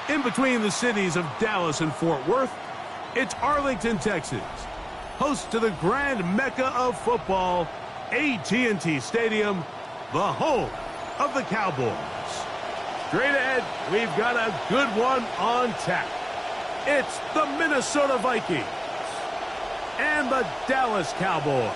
In between the cities of Dallas and Fort Worth, it's Arlington, Texas, host to the grand mecca of football, AT&T Stadium, the home of the Cowboys. Straight ahead, we've got a good one on tap. It's the Minnesota Vikings and the Dallas Cowboys.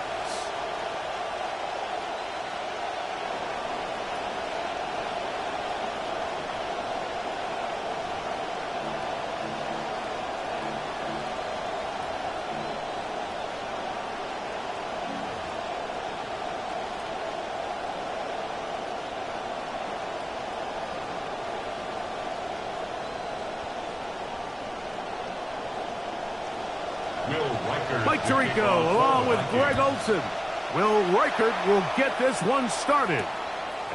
Mike Tirico along with Greg Olsen. Will Reichert will get this one started.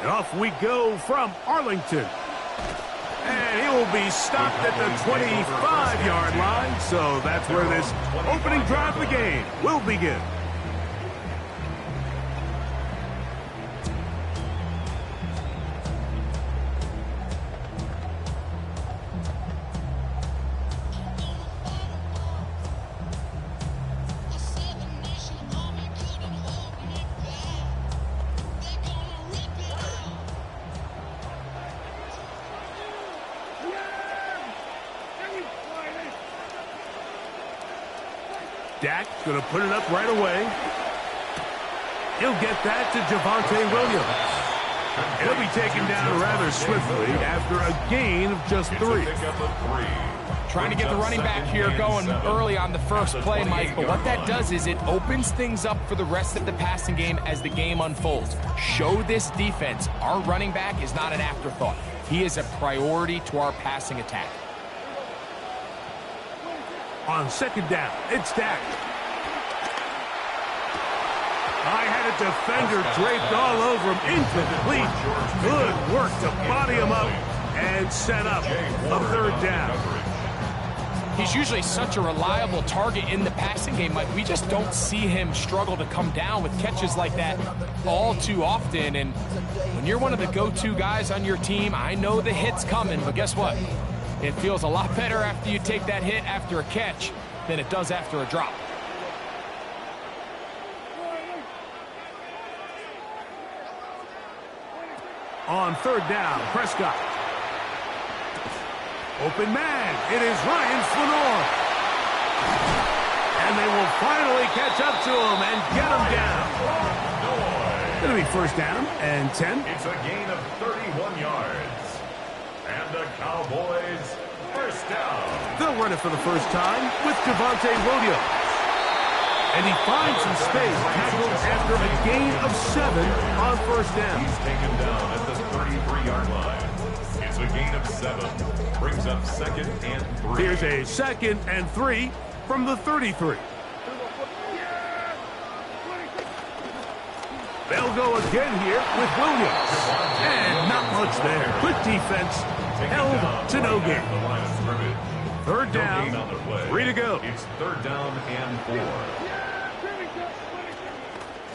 And off we go from Arlington. And he will be stopped at the 25-yard line. So that's where this opening drive of the game will begin. Dak going to put it up right away. He'll get that to Javonte Williams. And he'll be taken down rather swiftly after a gain of just 3. Trying to get the running back here going early on the first play, Mike, but what that does is it opens things up for the rest of the passing game as the game unfolds. Show this defense our running back is not an afterthought. He is a priority to our passing attack. On second down, it's Dak. I had a defender draped all over him. Incomplete. Good work to body him up and set up a third down. He's usually such a reliable target in the passing game, Mike. We just don't see him struggle to come down with catches like that all too often. And when you're one of the go-to guys on your team, I know the hit's coming, but guess what? It feels a lot better after you take that hit after a catch than it does after a drop. On third down, Prescott. Open man. It is Ryan Flanor. And they will finally catch up to him and get him down. Going to be first down and 10. It's a gain of 31 yards. And the Cowboys first down. They'll run it for the first time with Javonte Williams. And he finds some space, tackled after a gain of 7 on first down. He's taken down at the 33-yard line. It's a gain of 7. Brings up second and 3. Here's a second and 3 from the 33. They'll go again here with Williams. And not much there. Good defense. Held to no gain. Third down, 3 to go. It's third down and 4.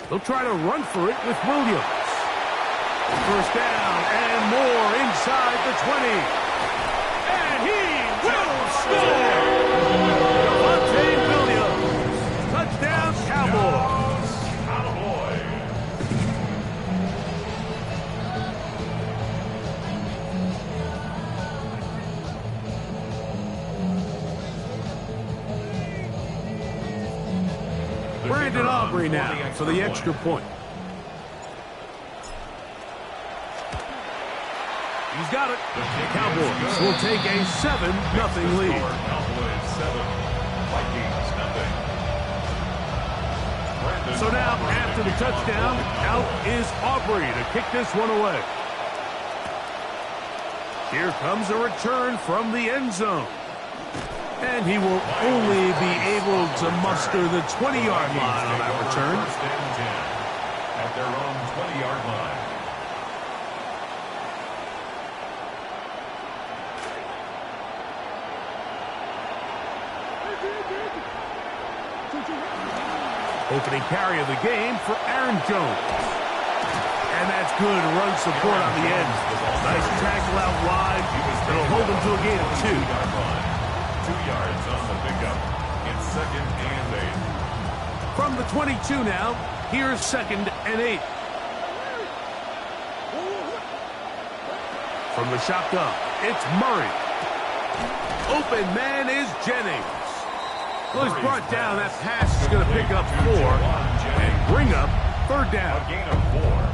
They'll try to run for it with Williams. First down and more inside the 20. And he will score! Javonte Williams. Touchdown, Cowboys. Brandon Aubrey now for the extra point. He's got it. The Cowboys will take a 7-0 lead. Cowboys 7, Vikings 0. So now, after the touchdown, out is Aubrey to kick this one away. Here comes a return from the end zone. And he will only be able to muster the 20-yard line on that return. First and 10 at their own 20-yard line. Opening carry of the game for Aaron Jones. And that's That's good run support on the end. Nice tackle out wide. It'll hold them to a gain of 2. 2 yards on the pickup. It's 2nd and 8. From the 22 now, here's 2nd and 8. From the shotgun, it's Murray. Open man is Jennings. Well, he's brought down. That pass is going to pick up 4 and bring up 3rd down. A gain of 4.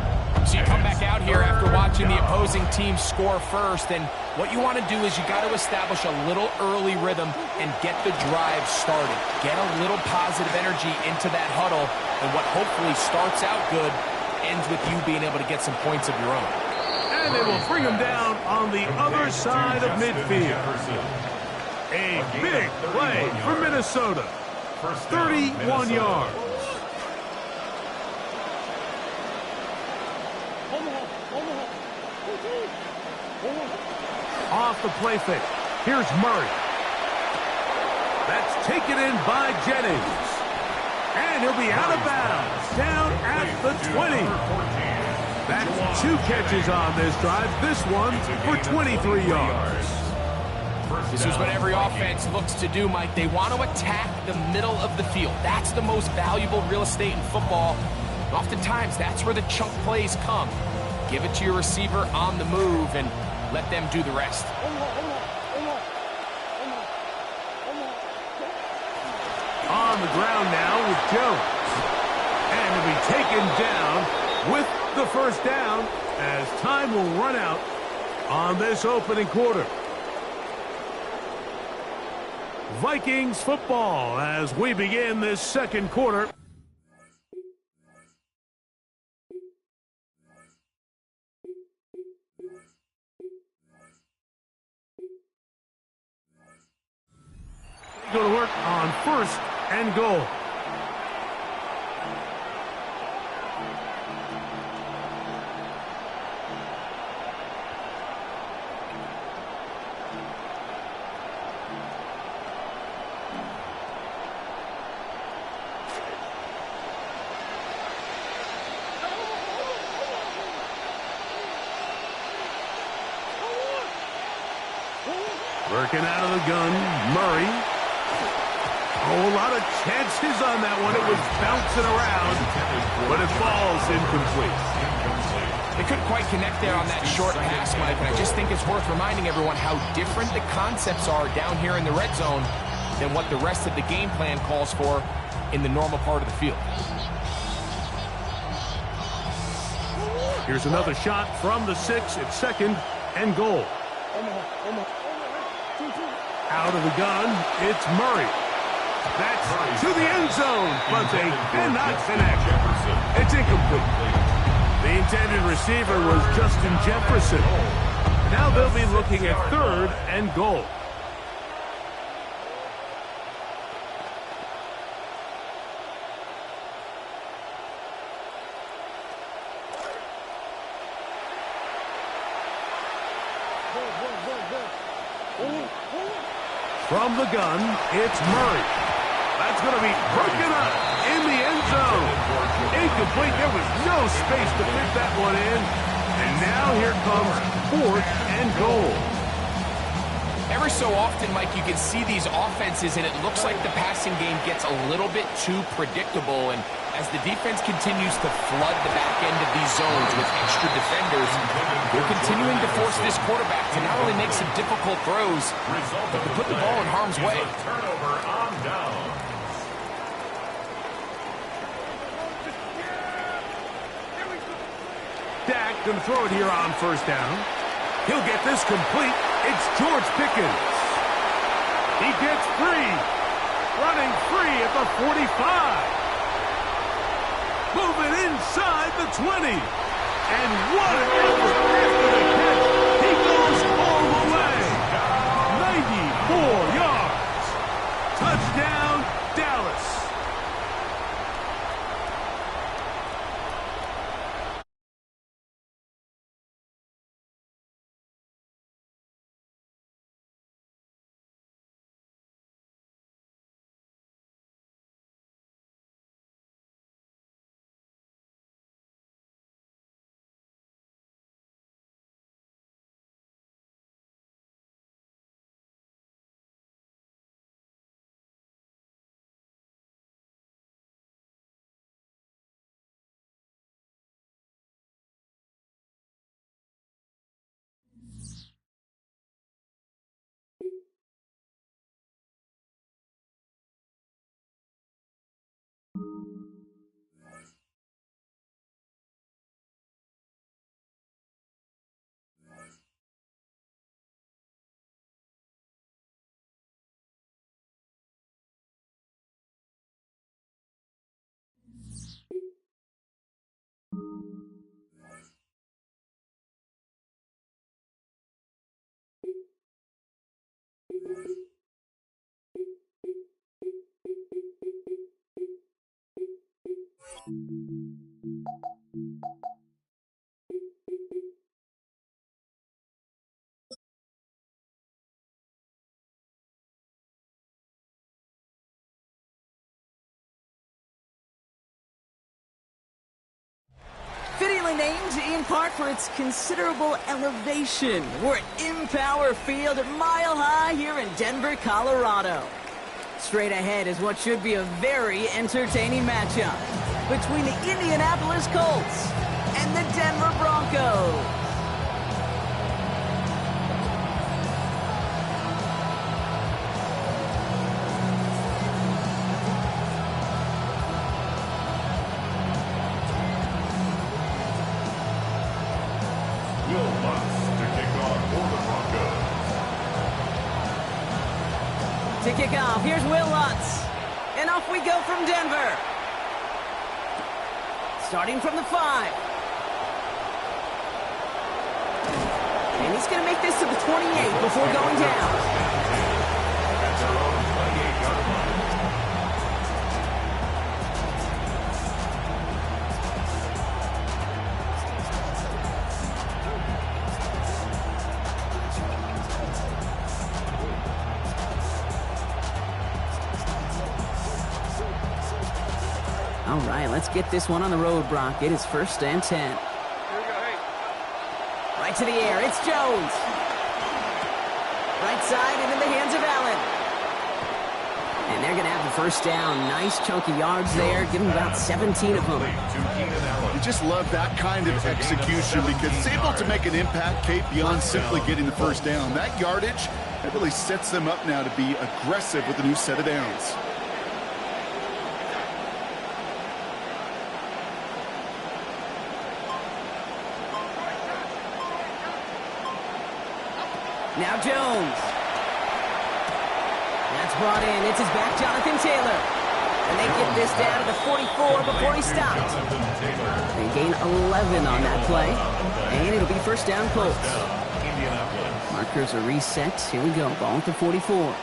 So you come back out here after watching the opposing team score first, and what you want to do is you got to establish a little early rhythm and get the drive started. Get a little positive energy into that huddle, and what hopefully starts out good ends with you being able to get some points of your own. And they will bring him down on the other side of midfield. A big play for Minnesota. 31 yards. Off the play fake. Here's Murray. That's taken in by Jennings. And he'll be out of bounds. Down at the 20. That's 2 catches on this drive. This one for 23 yards. This is what every offense looks to do, Mike. They want to attack the middle of the field. That's the most valuable real estate in football. Oftentimes, that's where the chunk plays come. Give it to your receiver on the move and let them do the rest. On the ground now with Jones. And he'll be taken down with the 1st down as time will run out on this opening quarter. Vikings football as we begin this 2nd quarter. They go to work on 1st and goal. Working out of the gun, Murray. Oh, a lot of chances on that one. It was bouncing around, but it falls incomplete. They couldn't quite connect there on that short pass, Mike, and I just think it's worth reminding everyone how different the concepts are down here in the red zone than what the rest of the game plan calls for in the normal part of the field. Here's another shot from the 6. It's 2nd and goal. Out of the gun, it's Murray. That's to the end zone, but they cannot connect. It's incomplete. The intended receiver was Justin Jefferson. Now they'll be looking at 3rd and goal. From the gun, it's Murray. That's going to be broken up in the end zone. Incomplete. There was no space to fit that one in. And now here comes 4th and goal. Every so often, Mike, you can see these offenses, and it looks like the passing game gets a little bit too predictable. And as the defense continues to flood the back end of these zones with extra defenders, they're continuing to force this quarterback to not only make some difficult throws, but to put the ball in harm's way. Turnover on down. Dak going to throw it here on 1st down. He'll get this complete. It's George Pickens. He gets free. Running free at the 45. Moving inside the 20. And what an effort after the catch. He goes all the way. 94 yards. Touchdown, Dallas. Fittingly named in part for its considerable elevation. We're at Empower Field at Mile High here in Denver, Colorado. Straight ahead is what should be a very entertaining matchup between the Indianapolis Colts and the Denver Broncos. To kick off, here's Will Lutz. And off we go from Denver. Starting from the 5. And he's going to make this to the 28 before going down. All right, let's get this one on the road, Brock. It is 1st and 10. Here we go, hey. Right to the air, it's Jones. Right side and in the hands of Allen. And they're going to have the 1st down. Nice chunky yards there. Give them about 17 of them. You just love that kind of execution because it's able to make an impact, Kate, beyond simply getting the 1st down. That yardage, that really sets them up now to be aggressive with a new set of downs. Now Jones. That's brought in. It's his back, Jonathan Taylor. And they get this down to the 44 before he stopped. They gain 11 on that play. And it'll be 1st down Colts. Markers are reset. Here we go. Ball at the 44.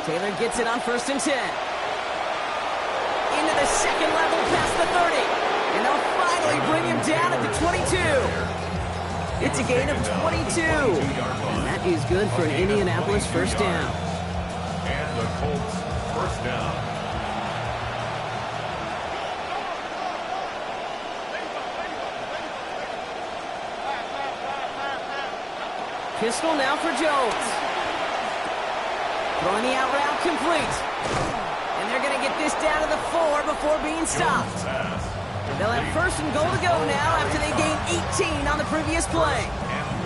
Taylor gets it on 1st and 10. Into the 2nd level past the 30. And they'll finally bring him down at the 22. It's a gain of 22. And that is good for an Indianapolis 1st down. And the Colts 1st down. Pistol now for Jones. Throwing the out route complete. And they're going to get this down to the 4 before being stopped. They'll have 1st and goal to go now after they gain 18 on the previous play.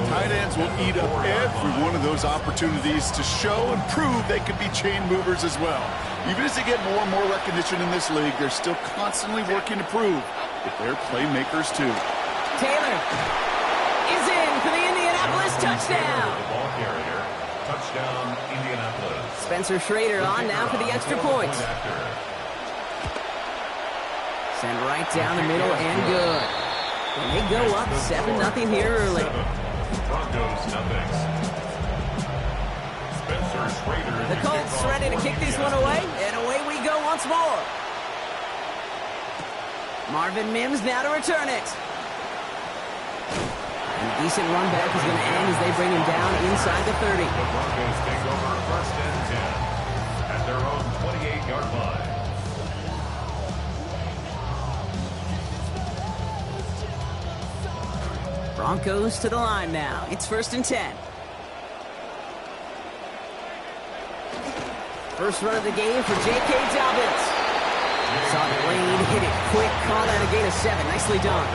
Tight ends will eat up every one of those opportunities to show and prove they can be chain movers as well. Even as they get more and more recognition in this league, they're still constantly working to prove that they're playmakers too. Taylor is in for the Indianapolis touchdown. The ball carrier. Touchdown, Indianapolis. Spencer Schrader on now for the extra point. Send right down the middle and good. And they go up 7-0 here early. Broncos nothing. Spencer Schrader. The Colts ready to kick this one away, and away we go once more. Marvin Mims now to return it. And a decent run back is going to end as they bring him down inside the 30. The Broncos take over 1st and 10 at their own 28-yard line. Broncos to the line now. It's 1st and 10. First run of the game for J.K. Dobbins. Saw the lane, hit it quick, call that a gain of 7. Nicely done.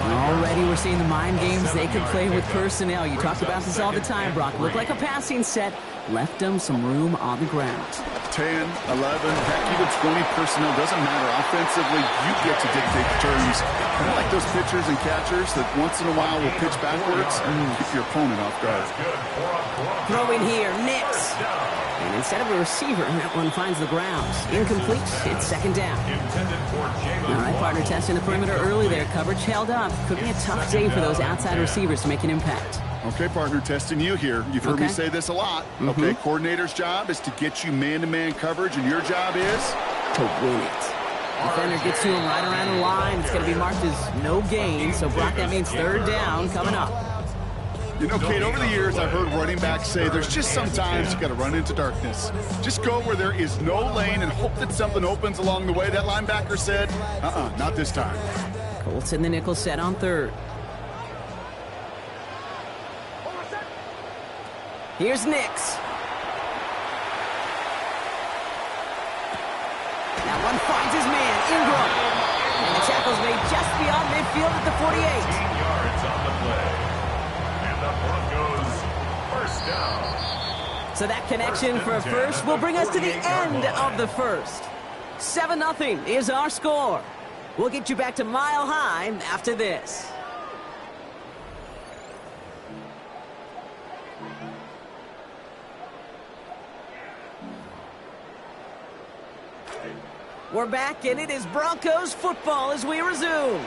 Already we're seeing the mind games they can play with personnel. You talk about this all the time, Brock. Looked like a passing set. Left them some room on the ground. 10, 11, heck, even 20 personnel, doesn't matter. Offensively, you get to dictate the terms. Kind of like those pitchers and catchers that once in a while will pitch backwards and keep your opponent off guard. Throw in here, Nix. And instead of a receiver, that one finds the ground. Incomplete, it's second down. All right, partner testing the perimeter early there. Coverage held up. Could be a tough day for those outside receivers to make an impact. Okay, partner, testing you here. You've heard me say this a lot. Okay, coordinator's job is to get you man-to-man coverage, and your job is? To win it. Defender gets to him right around the line. It's going to be marked as no gain, so Brock, that means third down coming up. You know, Kate, over the years, I've heard running backs say there's just sometimes you got to run into darkness. Just go where there is no lane and hope that something opens along the way. That linebacker said, not this time. Colts in the nickel set on third. Here's Nix. That one finds his man, Ingram. And the tackle's made just beyond midfield at the 48. 18 yards on the play. And the Broncos first down. So that connection for a first will bring us to the end of the first. 7-0 is our score. We'll get you back to Mile High after this. We're back, and it is Broncos football as we resume.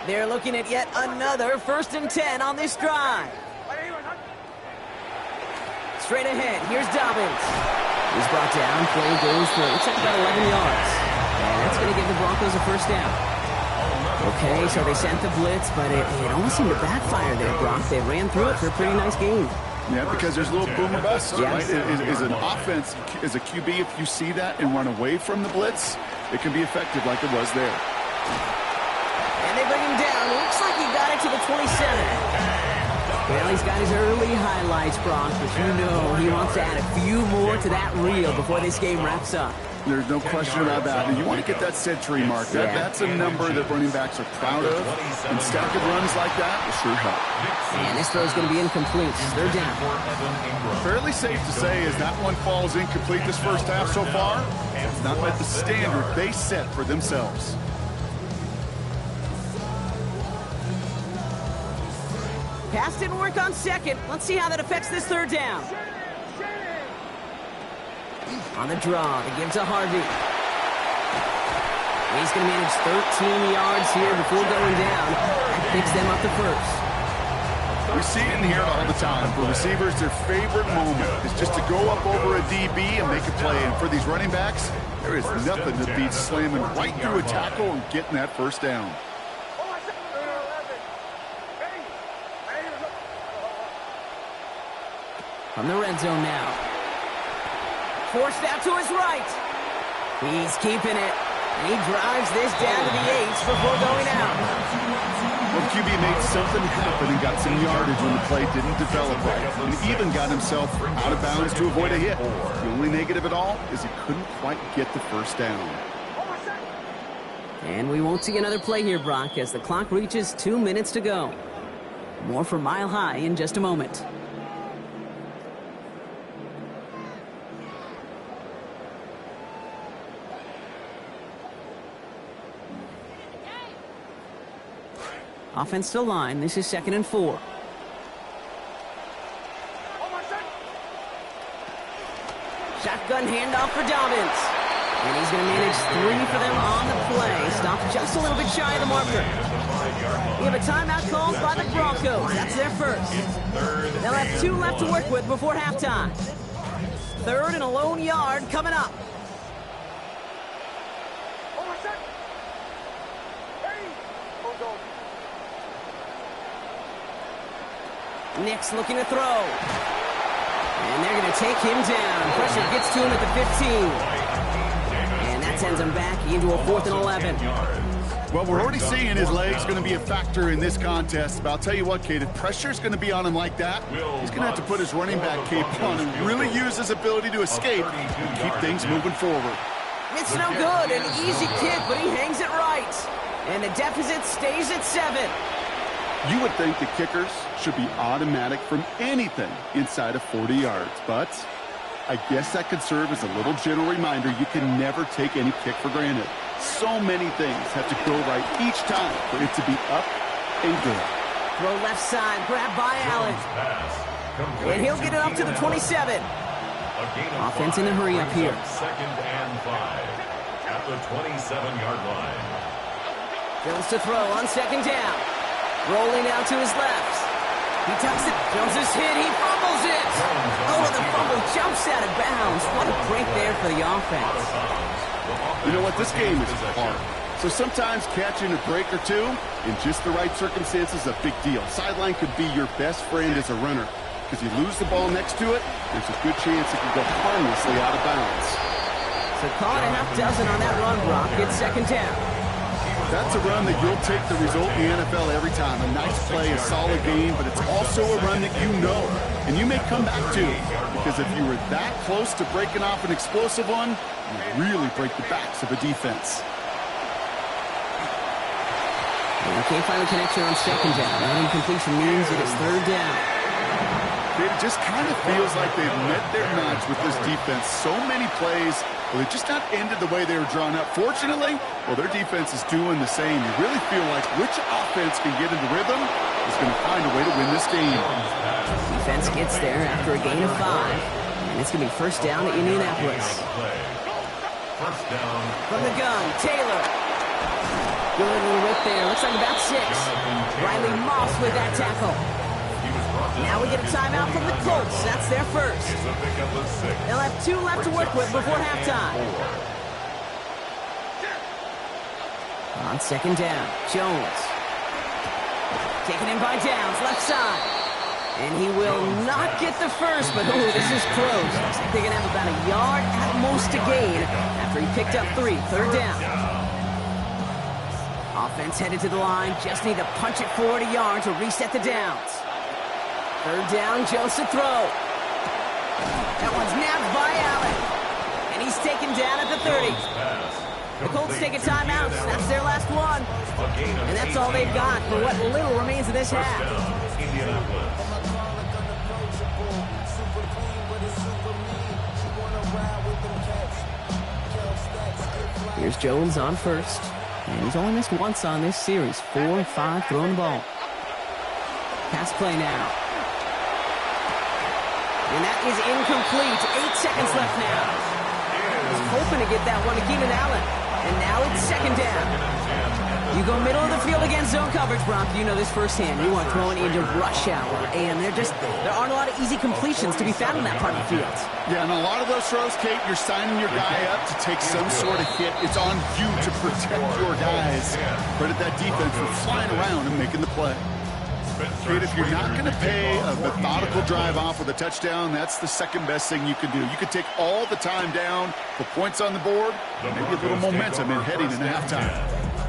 They're looking at yet another 1st and 10 on this drive. Straight ahead, here's Dobbins. He's brought down, play goes for, looks like about 11 yards. And that's going to give the Broncos a first down. Okay, so they sent the blitz, but it almost seemed to backfire there, Brock. They ran through it for a pretty nice game. Yeah, because there's a little boomer bust, yes. Right? Is an offense, as a QB, if you see that and run away from the blitz, it can be effective like it was there. And they bring him down. Looks like he got it to the 27. Well, he's got his early highlights, Brock, but you know he wants to add a few more to that reel before this game wraps up. There's no question about that. And you want to get that century mark. That's a number that running backs are proud of. And stacking runs like that will sure help. And this throw is going to be incomplete. They're down. Fairly safe to say as that one falls incomplete this first half so far, it's not met the standard they set for themselves. Pass didn't work on second. Let's see how that affects this third down. On the draw, they give to Harvey. He's going to manage 13 yards here before going down. That picks them up the first. We see it and hear it all the time. For receivers, their favorite moment is just to go up over a DB and make a play. And for these running backs, there is nothing that beats slamming right through a tackle and getting that first down. From the red zone now. Forced out to his right. He's keeping it. And he drives this down to the 8 before going out. Well, QB made something happen and got some yardage when the play didn't develop right. And even got himself out of bounds to avoid a hit. The only negative at all is he couldn't quite get the first down. And we won't see another play here, Brock, as the clock reaches 2 minutes to go. More for Mile High in just a moment. Offense to line. This is 2nd and 4. Shotgun handoff for Dobbins. And he's going to manage 3 for them on the play. Stopped just a little bit shy of the marker. We have a timeout called by the Broncos. That's their first. They'll have 2 left to work with before halftime. 3rd and a lone yard coming up. Nix looking to throw. And they're going to take him down. Pressure gets to him at the 15. And that sends him back into a 4th and 11. Well, we're already seeing his legs going to be a factor in this contest. But I'll tell you what, Kate, if pressure's going to be on him like that, he's going to have to put his running back cape on and really use his ability to escape and keep things moving forward. It's no good. An easy kick, but he hangs it right. And the deficit stays at 7. You would think the kickers should be automatic from anything inside of 40 yards, but I guess that could serve as a little gentle reminder you can never take any kick for granted. So many things have to go right each time for it to be up and good. Throw left side, grab by Allen. And he'll get it up to the 27. Offense in a hurry up here. Second and 5 at the 27-yard line. Jones to throw on second down. Rolling out to his left. He tucks it. Jones is hit. He fumbles it. Oh, the fumble jumps out of bounds. What a break there for the offense. You know what? This game is hard. So sometimes catching a break or two in just the right circumstances is a big deal. Sideline could be your best friend as a runner because you lose the ball next to it, there's a good chance it can go harmlessly out of bounds. So call it a half dozen on that run, Brock. It's second down. That's a run that you'll take the result in the NFL every time. A nice play, a solid game, but it's also a run that you know and you may come back to because if you were that close to breaking off an explosive one, you really break the backs of a defense. We can't find the connection on second down. That incompletion means that it's third down. It just kind of feels like they've met their match with this defense. So many plays, well, they just not ended the way they were drawn up. Fortunately, well, their defense is doing the same. You really feel like which offense can get into rhythm is going to find a way to win this game. Defense gets there after a gain of 5, and it's going to be first down to Indianapolis. First down from the gun, Taylor. Good little whip there. Looks like about 6. Riley Moss with that tackle. Now we get a timeout from the Colts. That's their first. They'll have 2 left to work with before halftime. On second down, Jones. Taken in by Downs, left side. And he will not get the first, but oh, this is close. Looks like they're going to have about a yard at most to gain after he picked up 3. Third down. Offense headed to the line. Just need to punch it 40 yards to reset the downs. Third down, Jones to throw. That one's nabbed by Allen. And he's taken down at the 30. The Colts take a timeout. That's their last one. And that's all they've got for what little remains of this half. Here's Jones on first. And he's only missed once on this series. 4 of 5 throwing the ball. Pass play now. And that is incomplete. 8 seconds left now. He's hoping to get that one to Keenan Allen. And now it's second down. You go middle of the field against zone coverage, Brock. You know this firsthand. You want throwing into rush hour. And there aren't a lot of easy completions to be found in that part of the field. Yeah, and a lot of those throws, Kate, you're signing your guy up to take some sort of hit. It's on you to protect your guys. Credit that defense for flying around and making the play. Kate, if you're not going to pay a methodical drive off with a touchdown, that's the second best thing you can do. You can take all the time down, put points on the board, maybe a little momentum in heading into halftime.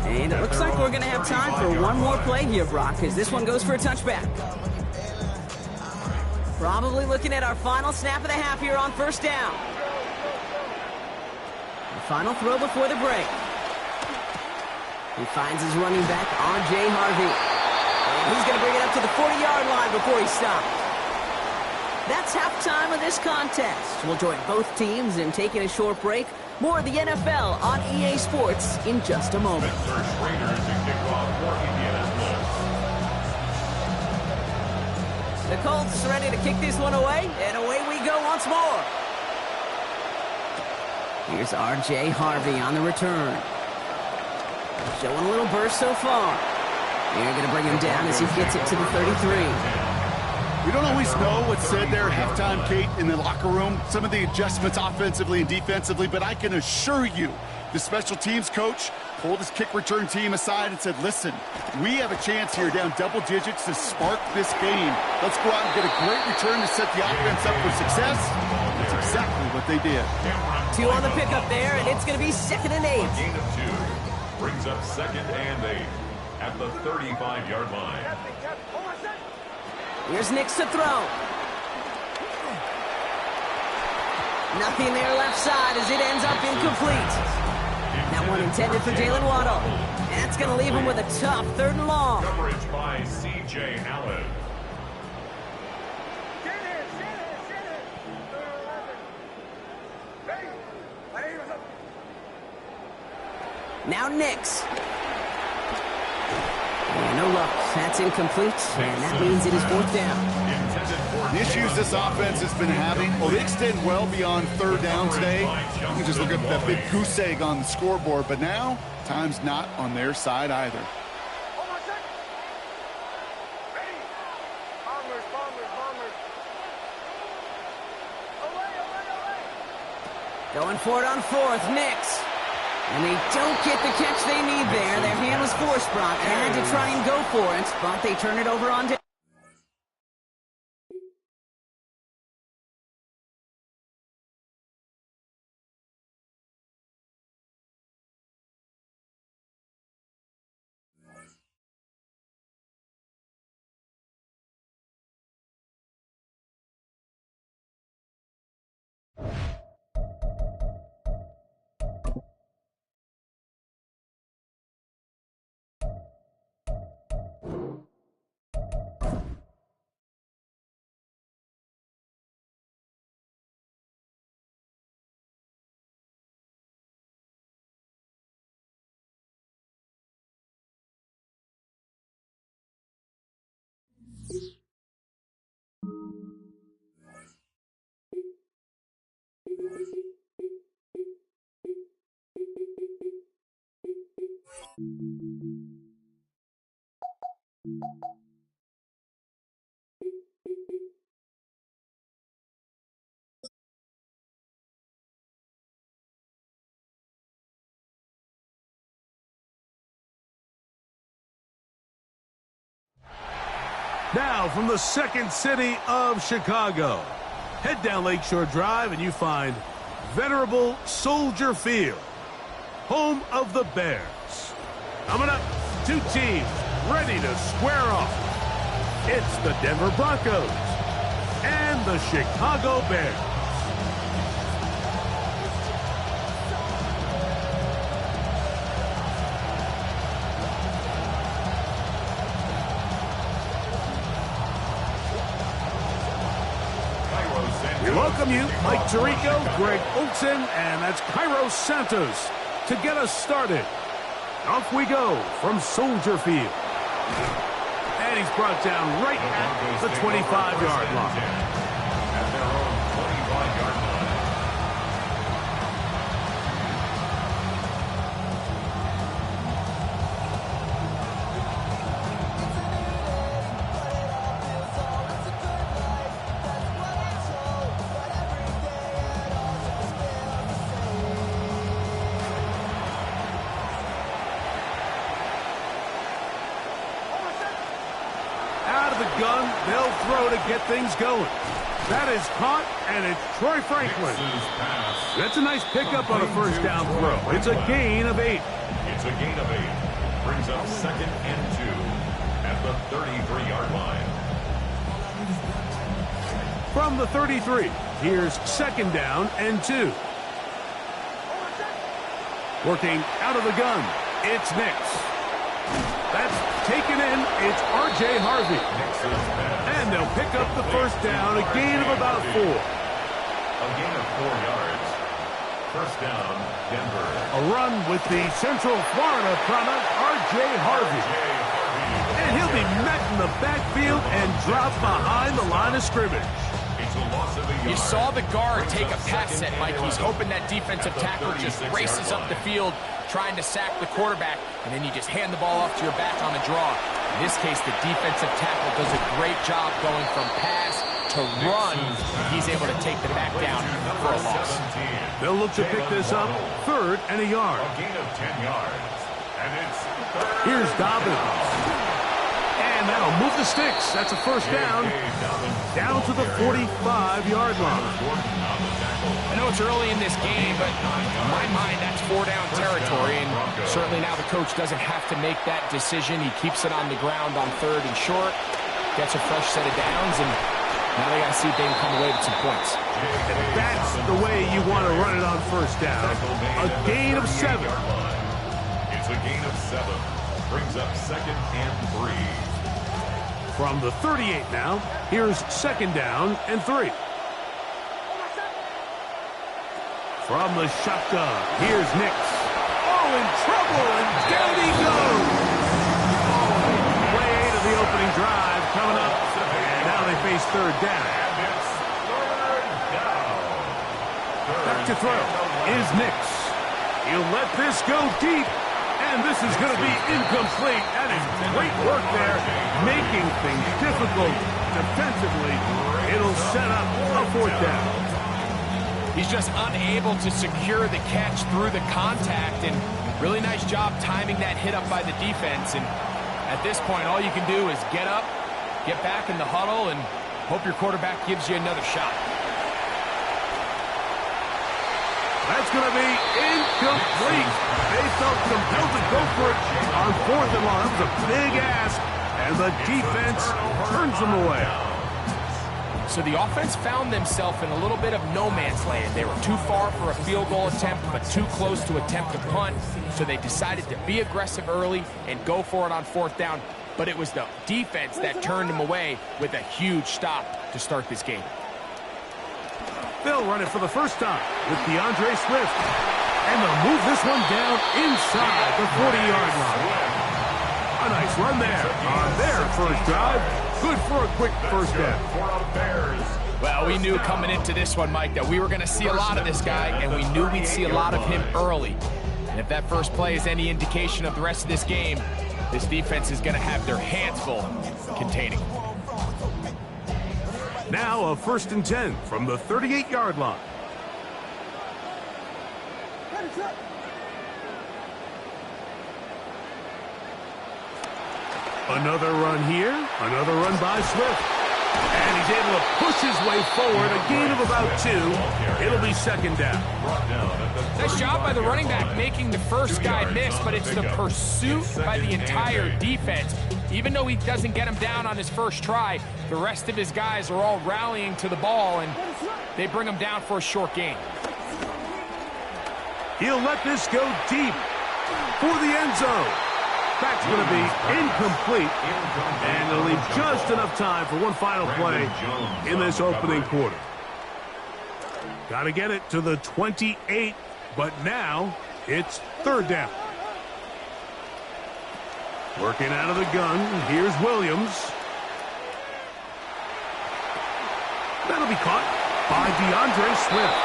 And it looks like we're going to have time for one more play here, Brock, because this one goes for a touchback. Probably looking at our final snap of the half here on first down. The final throw before the break. He finds his running back, R.J. Harvey. And he's going to bring it up to the 40-yard line before he stops. That's halftime of this contest. We'll join both teams in taking a short break. More of the NFL on EA Sports in just a moment. The Colts ready to kick this one away, and away we go once more. Here's R.J. Harvey on the return. Showing a little burst so far. They're going to bring him down as he gets it to the 33. We don't always know what's said there at halftime, Kate, in the locker room. Some of the adjustments offensively and defensively, but I can assure you the special teams coach pulled his kick return team aside and said, listen, we have a chance here down double digits to spark this game. Let's go out and get a great return to set the offense up for success. That's exactly what they did. 2 on the pickup there, and it's going to be 2nd and 8. Gain of 2 brings up 2nd and 8 at the 35-yard line. Here's Nix to throw. Nothing there left side as it ends up incomplete. That one intended for Jalen Waddle. And that's going to leave him with a tough 3rd and long. Coverage by C.J. Allen. Now Nix. No luck. That's incomplete, and that means it is fourth down. The issues this offense has been having, well, they extend well beyond third down today. You can just look at that big goose egg on the scoreboard, but now time's not on their side either. Going for it on fourth, Nix. And they don't get the catch they need there. Their hand was forced, Brock. They had to try and go for it, but they turn it over on down. Now from the second city of Chicago, head down Lakeshore Drive and you find venerable Soldier Field, home of the Bears. Coming up, two teams ready to square off. It's the Denver Broncos and the Chicago Bears. We welcome you, Mike Tirico, Greg Olson, and that's Cairo Santos to get us started. Off we go from Soldier Field. And he's brought down right at the 25-yard line. At their own 25-yard line. Gun, they'll throw to get things going. That is caught, and it's Troy Franklin. That's a nice pickup on a first down throw. It's a gain of 8. It's a gain of 8. Brings up 2nd and 2 at the 33-yard line. From the 33, here's 2nd down and 2. Working out of the gun, it's Nix. That's taken in. It's R.J. Harvey. And they'll pick up the first down, a gain of about 4. A gain of 4 yards. First down, Denver. A run with the Central Florida product, R.J. Harvey. And he'll be met in the backfield and dropped behind the line of scrimmage. You saw the guard take a pass set, Mike. He's hoping that defensive tackle just races up the field, trying to sack the quarterback, and then you just hand the ball off to your back on the draw. In this case, the defensive tackle does a great job going from pass to run. He's able to take the back down for a loss. They'll look to pick this up, 3rd and a yard. A gain of 10 yards. And it's Here's Dobbins. And that'll move the sticks. That's a first down. Down to the 45-yard line. I know it's early in this game, but in my mind, that's 4-down territory. And certainly now the coach doesn't have to make that decision. He keeps it on the ground on 3rd and short, gets a fresh set of downs, and now they got to see if they can come away with some points. That's the way you want to run it on first down. A gain of 7. It's a gain of 7. Brings up 2nd and 3. From the 38 now, here's 2nd down and 3. From the shotgun, here's Nix. Oh, in trouble, and down he goes. Play 8 of the opening drive coming up, and now they face third down. Back to throw is Nix. He'll let this go deep, and this is going to be incomplete. That is great work there, making things difficult defensively. It'll set up a fourth down. He's just unable to secure the catch through the contact, and really nice job timing that hit up by the defense. And at this point, all you can do is get up, get back in the huddle, and hope your quarterback gives you another shot. That's going to be incomplete. They felt compelled to go for it on fourth and long. That was a big ask, and the defense turns them away. So the offense found themselves in a little bit of no man's land. They were too far for a field goal attempt, but too close to attempt a punt. So they decided to be aggressive early and go for it on fourth down. But it was the defense that turned them away with a huge stop to start this game. They'll run it for the first time with DeAndre Swift. And they'll move this one down inside the 40-yard line. A nice run there on their first drive. Good for a quick first down. Well, we knew coming into this one, Mike, that we were going to see a lot of this guy, and we knew we'd see a lot of him early. And if that first play is any indication of the rest of this game, this defense is going to have their hands full containing. Now a 1st and 10 from the 38-yard line. Another run here, another run by Swift. And he's able to push his way forward, a gain of about 2. It'll be second down. Nice job by the running back making the first guy miss, but it's the pursuit by the entire defense. Even though he doesn't get him down on his first try, the rest of his guys are all rallying to the ball, and they bring him down for a short gain. He'll let this go deep for the end zone. That's going to be incomplete, and they'll leave just enough time for one final play in this opening quarter. Got to get it to the 28, but now it's third down. Working out of the gun, here's Williams. That'll be caught by DeAndre Swift,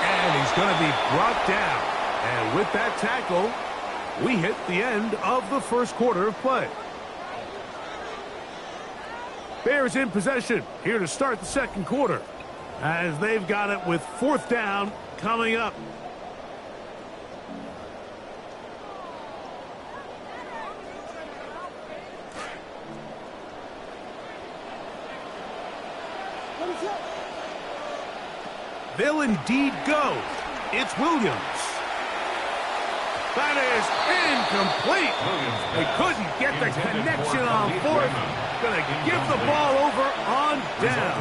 and he's going to be brought down. And with that tackle, we hit the end of the first quarter of play. Bears in possession here to start the second quarter, as they've got it with fourth down coming up. They'll indeed go. It's Williams. That is incomplete. They couldn't get the connection on fourth. Going to give the ball over on down.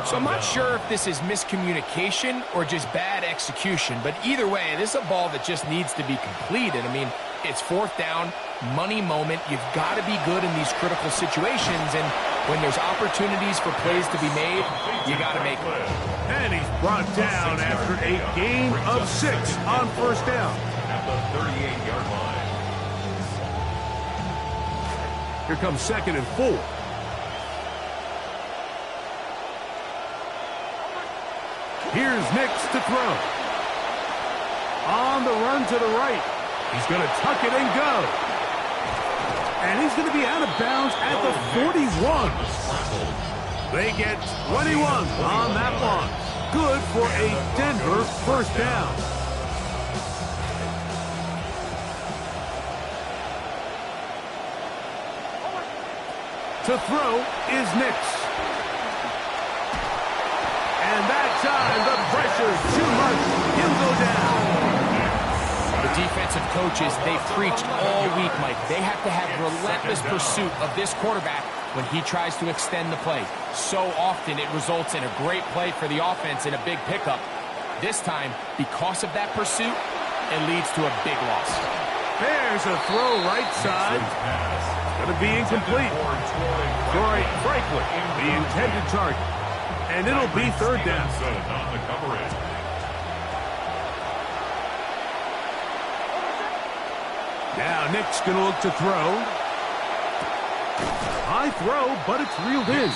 So I'm not sure if this is miscommunication or just bad execution, but either way, this is a ball that just needs to be completed. I mean, it's fourth down, money moment. You've got to be good in these critical situations, and when there's opportunities for plays to be made, you got to make them. And he's brought down after a gain of 6 on first down. At the 38-yard line. Here comes 2nd and 4. Here's Nix to throw. On the run to the right. He's going to tuck it and go. And he's going to be out of bounds at the 41. They get 21 on that one. Good for a Denver first down. To throw is Nix. And that time, the pressure's too much. He'll go down. The defensive coaches, they've preached all week, Mike. They have to have relentless pursuit of this quarterback when he tries to extend the play. So often it results in a great play for the offense and a big pickup. This time, because of that pursuit, it leads to a big loss. There's a throw right side. Going to be incomplete. Troy Franklin, the intended target. And it'll be third down. Now Nick's going to look to throw. High throw, but it's reeled in.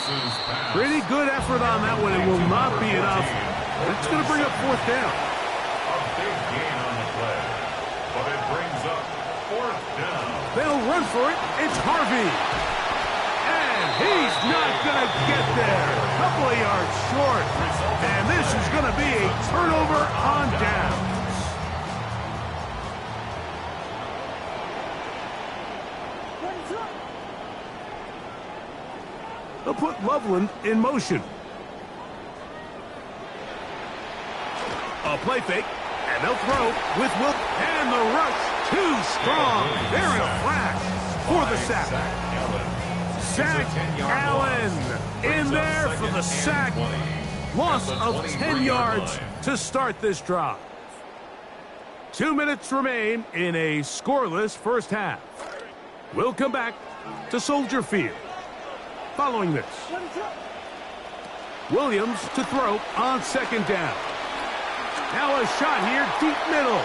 Pretty good effort on that one. It will not be enough. It's going to bring up fourth down. A big gain on the play, but it brings up fourth down. They'll run for it. It's Harvey. And he's not going to get there. A couple of yards short. And this is going to be a turnover on downs. They'll put Loveland in motion. A play fake, and they'll throw with Will. And the rush, too strong. They're in a flash for the sack. Zach Allen in there for the sack. Loss of 10 yards to start this drive. 2 minutes remain in a scoreless first half. We'll come back to Soldier Field. Following this, Williams to throw on second down. Now a shot here, deep middle.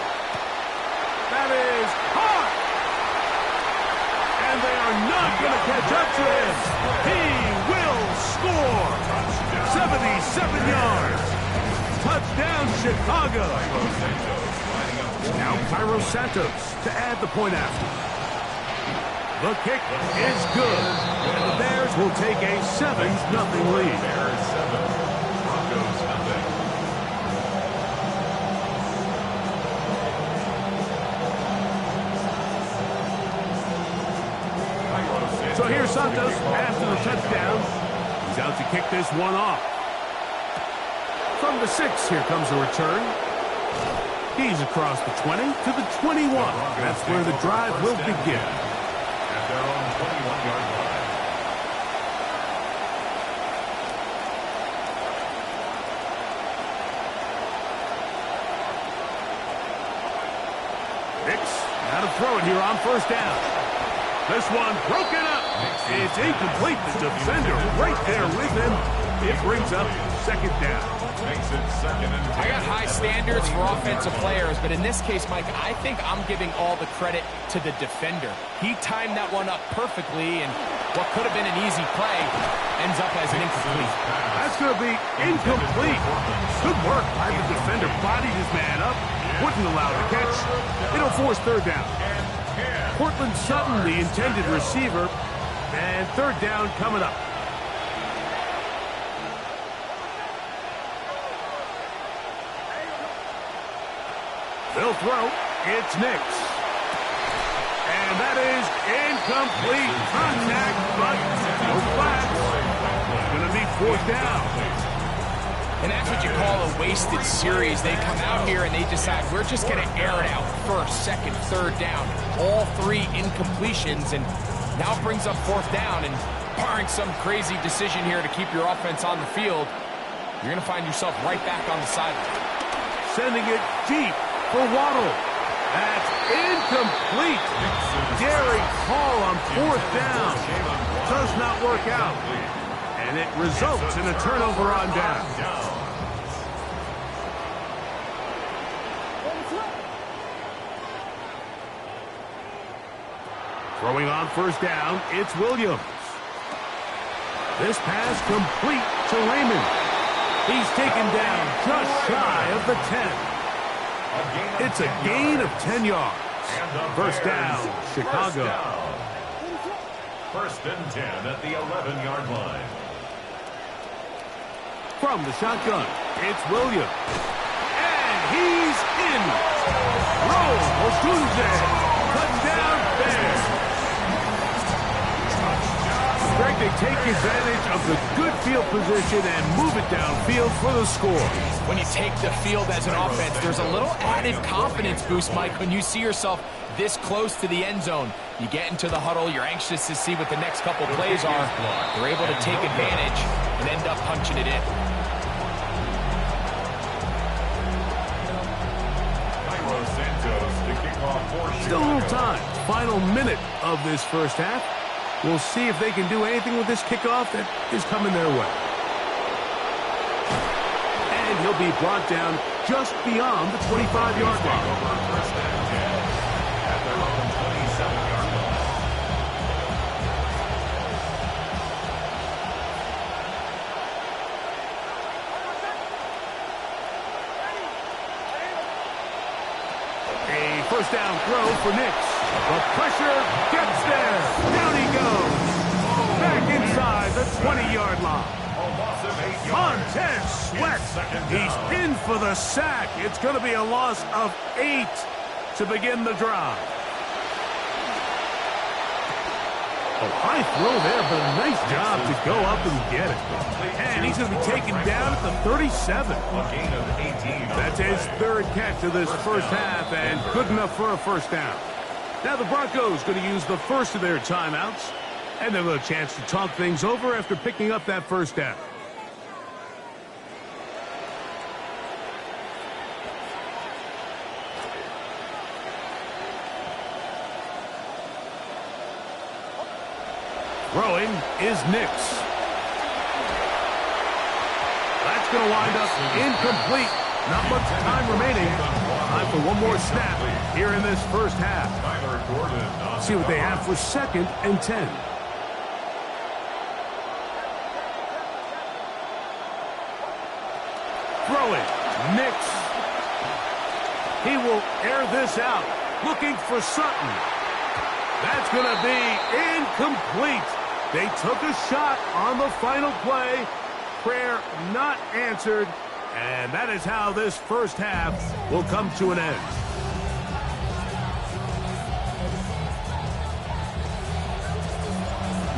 That is hot. And they are not going to catch up to him. He will score. 77 yards. Touchdown, Chicago. Now Cairo Santos to add the point after. The kick is good, and the Bears will take a 7-0 lead. Bears 7, Broncos nothing. So here's Santos after the touchdown. He's out to kick this one off. From the 6, here comes a return. He's across the 20 to the 21. That's where the drive will begin. Their own 21-yard line. Hicks, now to throw it here on first down. This one broken up. It's incomplete. The defender right there with him. It brings up second down. Makes it 2nd and 10. I got high standards for offensive players, but in this case, Mike, I think I'm giving all the credit to the defender. He timed that one up perfectly, and what could have been an easy play ends up as an incomplete. That's going to be incomplete. Good work by the defender. Bodied his man up. Wouldn't allow the catch. It'll force third down. Cortland Sutton, the intended receiver, and third down coming up. They'll throw. It's Nix. And that is incomplete. Contact, but no flag. It's going to be fourth down. And that's what you call a wasted series. They come out here and they decide, we're just going to air it out. First, second, third down. All 3 incompletions, and now it brings up fourth down. And barring some crazy decision here to keep your offense on the field, you're going to find yourself right back on the sideline. Sending it deep for Waddle. That's incomplete. Gary Hall on fourth down. Does not work out. And it results in a turnover on down. Throwing on first down, it's Williams. This pass complete to Raymond. He's taken down just shy of the 10. It's a gain of 10 yards. First down, Chicago. First and 10 at the 11-yard line. From the shotgun, it's Williams. And he's in. Roll, Otunze. Cutting down Bears. Greg, they take advantage of the good field position and move it downfield for the score. When you take the field as an offense, there's a little added confidence boost, Mike, when you see yourself this close to the end zone. You get into the huddle, you're anxious to see what the next couple plays are. They're able to take advantage and end up punching it in. Still a little time. Final minute of this first half. We'll see if they can do anything with this kickoff that is coming their way. And he'll be brought down just beyond the 25-yard line. first down throw for Nix. The pressure gets there. Down he goes. Back inside the 20-yard line. Montez Sweat. He's in for the sack. It's going to be a loss of 8 to begin the drive. A high throw there, but a nice job to go up and get it. And he's going to be taken down at the 37. That's his third catch of this first half, and good enough for a first down. Now the Broncos going to use the first of their timeouts, and they'll have a chance to talk things over after picking up that first down. Throwing is Nix. That's going to wind up incomplete. Not much time remaining. Time for one more snap here in this first half. See what they have for 2nd and 10. Throwing. Nix. He will air this out. Looking for Sutton. That's going to be incomplete. They took a shot on the final play. Prayer not answered. And that is how this first half will come to an end.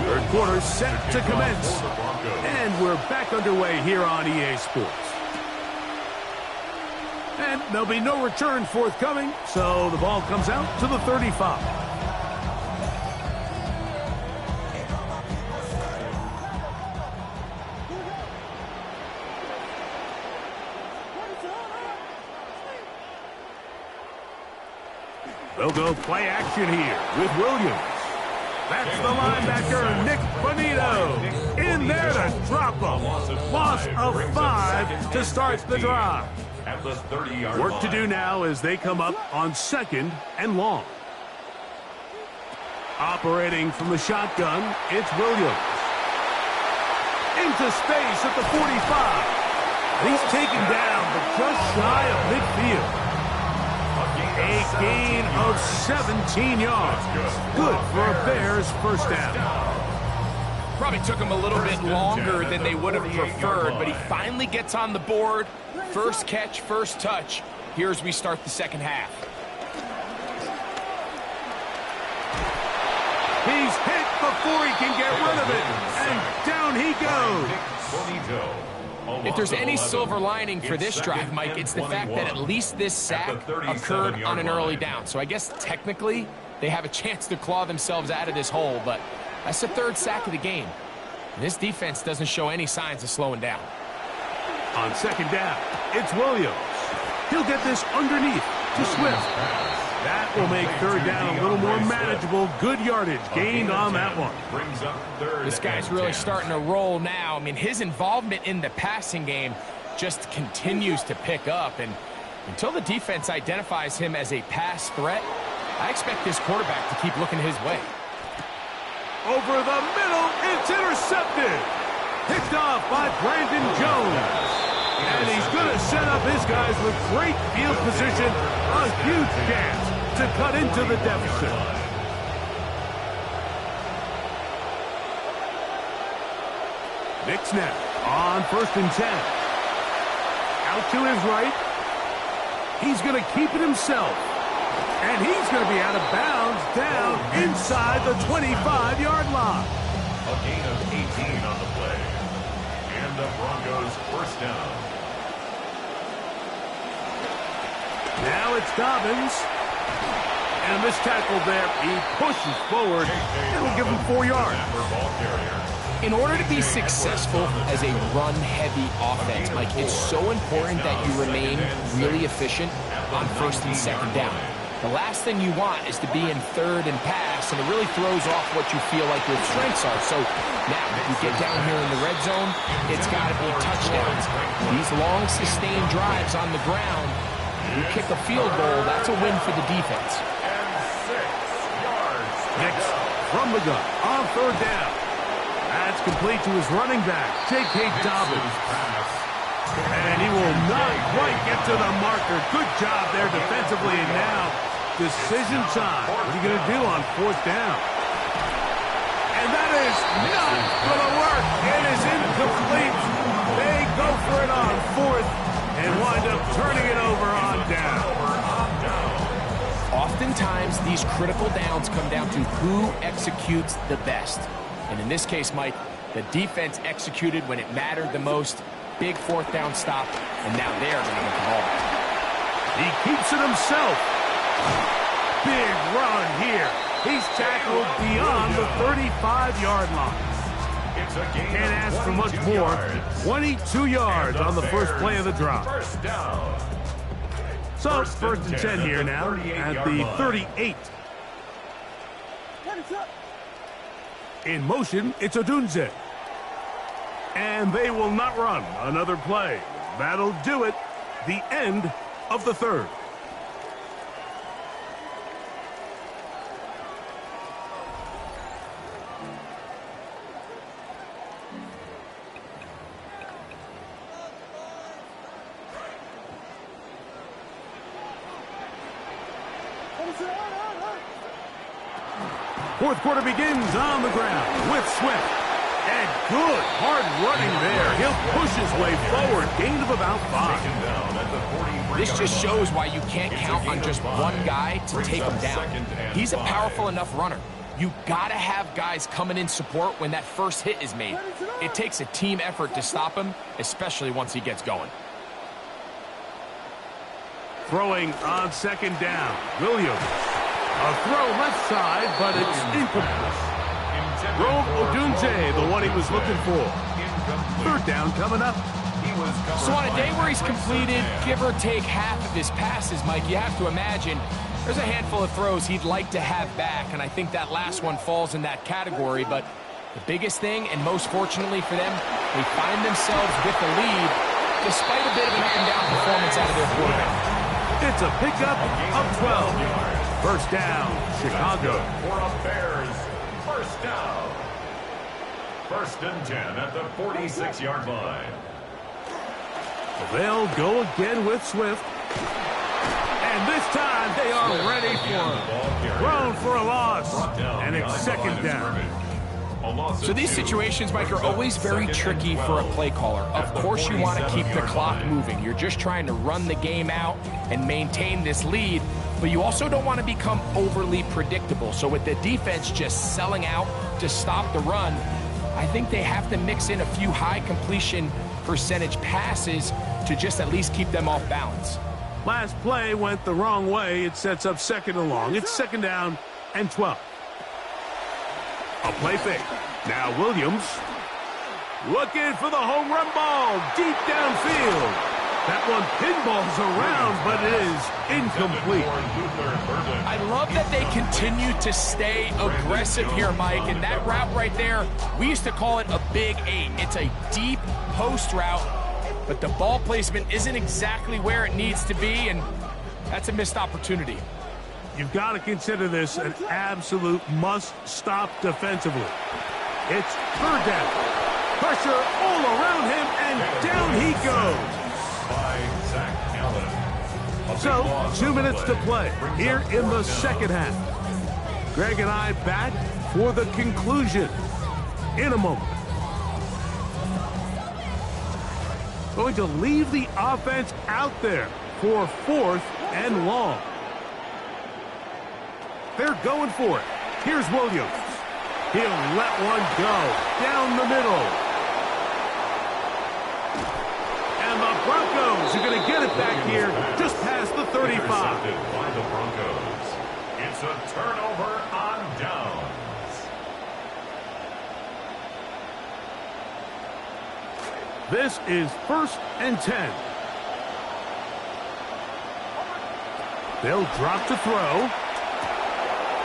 Third quarter set to commence. And we're back underway here on EA Sports. And there'll be no return forthcoming, so the ball comes out to the 35. They'll go play action here with Williams. That's the linebacker, Nick Bonito, in there to drop him. Loss of 5 to start the drive. Work to do now as they come up on 2nd and long. Operating from the shotgun, it's Williams. Into space at the 45. And he's taken down, but just shy of midfield. A gain of 17 yards. Good for a Bears first down. Probably took him a little bit longer than they would have preferred, but he finally gets on the board. First catch, first touch. Here as we start the second half. He's hit before he can get rid of it. And down he goes. If there's any silver lining for this drive, Mike, it's the fact that at least this sack occurred on an early down. So I guess technically they have a chance to claw themselves out of this hole, but that's the 3rd sack of the game. And this defense doesn't show any signs of slowing down. On 2nd down, it's Williams. He'll get this underneath to Swift. That will make 3rd down a little more manageable. Good yardage gained on that one. This guy's really starting to roll now. I mean, his involvement in the passing game just continues to pick up. And until the defense identifies him as a pass threat, I expect this quarterback to keep looking his way. Over the middle, it's intercepted. Picked off by Brandon Jones. And he's going to set up his guys with great field position. A huge chance to cut into the deficit. Nick snap on 1st and 10. Out to his right. He's going to keep it himself. And he's going to be out of bounds down inside the 25-yard line. A gain of 18 on the play. And the Broncos first down. Now it's Dobbins. And this tackle there, he pushes forward. It'll give him 4 yards. In order to be successful as a run-heavy offense, Mike, it's so important that you remain really efficient on 1st and 2nd down. The last thing you want is to be in 3rd and pass, and it really throws off what you feel like your strengths are. So now, if you get down here in the red zone, it's got to be touchdowns. These long, sustained drives on the ground, you kick a field goal, that's a win for the defense. Nix from the gun on 3rd down. That's complete to his running back, J.K. Dobbins. And he will not quite get to the marker. Good job there defensively, and now decision time. What are you going to do on 4th down? And that is not going to work. It is incomplete. They go for it on 4th and wind up turning it over on down. Oftentimes, these critical downs come down to who executes the best. And in this case, Mike, the defense executed when it mattered the most. Big 4th down stop, and now they're going to get the ball back. He keeps it himself. Big run here. He's tackled beyond the 35-yard line. Can't ask for much more. 22 yards on the first play of the drive. So, 1st and 10 here now at the 38. In motion, it's Odunze. And they will not run another play. That'll do it. The end of the 3rd. Fourth quarter begins on the ground with Swift. And good hard running there. He'll push his way forward. Gain of about 5. This just shows why you can't count on just one guy to take him down. He's a powerful enough runner. You gotta have guys coming in support when that first hit is made. It takes a team effort to stop him, especially once he gets going. Throwing on 2nd down. Williams. A throw left side, but it's incomplete. Rome Odunze, the one he was looking for. 3rd down coming up. So on a day where he's completed, give or take half of his passes, Mike, you have to imagine there's a handful of throws he'd like to have back, and I think that last one falls in that category. But the biggest thing, and most fortunately for them, they find themselves with the lead despite a bit of an up-and-down performance out of their quarterback. It's a pickup of 12. 1st down, Chicago. For a Bears 1st down. 1st and 10 at the 46-yard line. They'll go again with Swift. And this time they are ready for it. Thrown for a loss. And it's 2nd down. So these situations, Mike, are always very tricky for a play caller. Of course you want to keep the clock moving. You're just trying to run the game out and maintain this lead, but you also don't want to become overly predictable. So with the defense just selling out to stop the run, I think they have to mix in a few high completion percentage passes to just at least keep them off balance. Last play went the wrong way. It sets up 2nd and long. It's 2nd down and 12. A play fake. Now Williams looking for the home run ball deep downfield. That one pinballs around, but it is incomplete. I love that they continue to stay aggressive here, Mike, and that route right there, we used to call it a big 8. It's a deep post route, but the ball placement isn't exactly where it needs to be, and that's a missed opportunity. You've got to consider this an absolute must-stop defensively. It's 3rd down. Pressure all around him, and down he goes. So, 2 minutes to play here in the 2nd half. Greg and I back for the conclusion in a moment. Going to leave the offense out there for 4th and long. They're going for it. Here's Williams. He'll let one go down the middle. And the Broncos are going to get it back here just past the 35. Intercepted by the Broncos. It's a turnover on downs. This is 1st and 10. They'll drop to throw.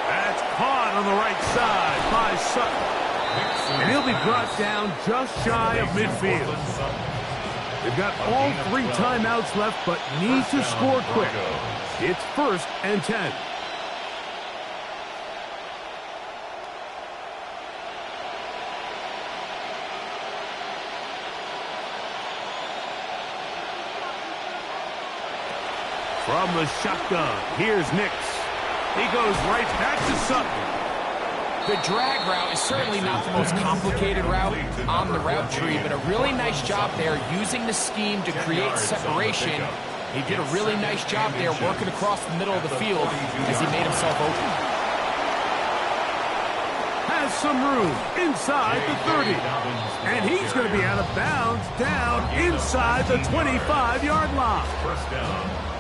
That's caught on the right side by Sutton. And he'll be brought down just shy of midfield. They've got all 3 timeouts left, but need to score quick. It's 1st and 10. From the shotgun, here's Nix. He goes right back to Sutton. The drag route is certainly not the most complicated route on the route tree, but a really nice job there using the scheme to create separation. He did a really nice job there working across the middle of the field as he made himself open. Has some room inside the 30. And he's going to be out of bounds down inside the 25-yard line.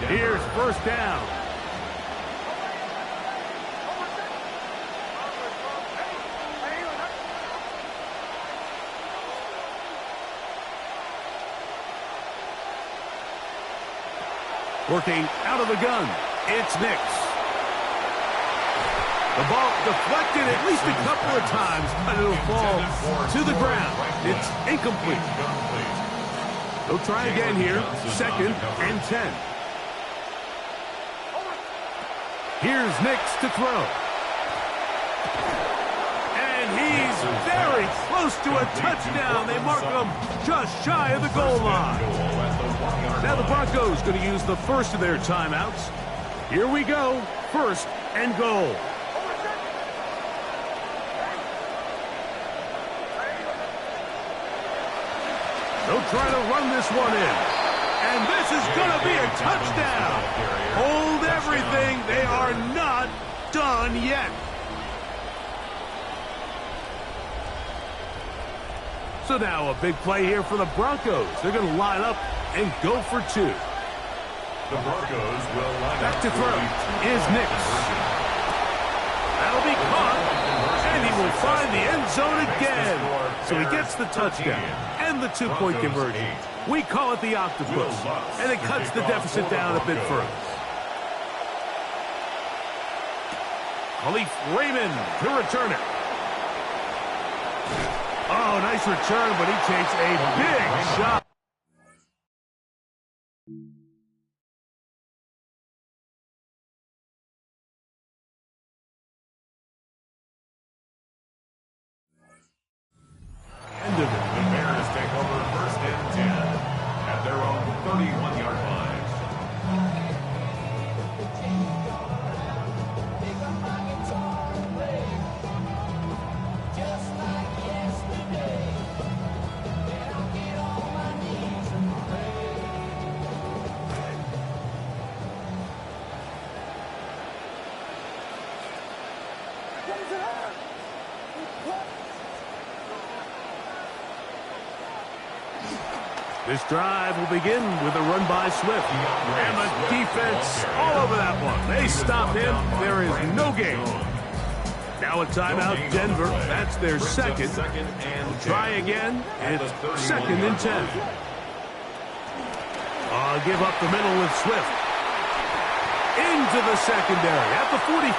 Here's first down. Working out of the gun, it's Nix. The ball deflected at least a couple of times, but it'll fall to the ground. It's incomplete. They'll try again here, 2nd and 10. Here's Nix to throw. And he's very close to a touchdown. They mark him just shy of the goal line. Now the Broncos going to use the first of their timeouts. Here we go, 1st and goal. They'll try to run this one in. And this is going to be a touchdown. Hold everything. They are not done yet. So now a big play here for the Broncos. They're going to line up and go for 2. The Broncos will line back up to throw is Nix. That'll be caught. And he will find the end zone again. So he gets the touchdown and the 2-point conversion. We call it the octopus. And it cuts the deficit down a bit further. Khalif Raymond to return it. Oh, nice return, but he takes a big shot. End of it. The Bears take over 1st and 10 at their own 31-yard line. This drive will begin with a run by Swift. And the defense all over that one. They stop him. There is no game. Now a timeout, Denver. That's their 2nd. Try again. It's 2nd and 10. Give up the middle with Swift. Into the secondary at the 45.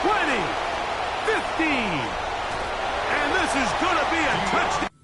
20. 15. And this is going to be a touchdown.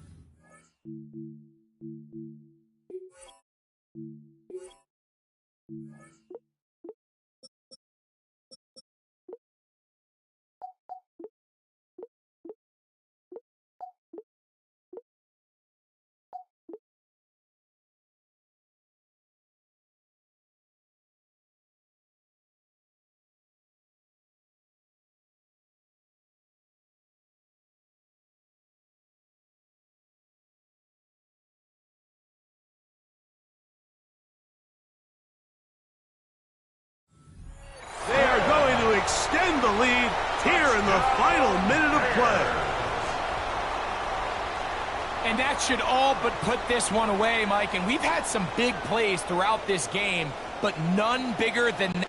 Extend the lead here in the final minute of play. And that should all but put this one away, Mike. And we've had some big plays throughout this game, but none bigger than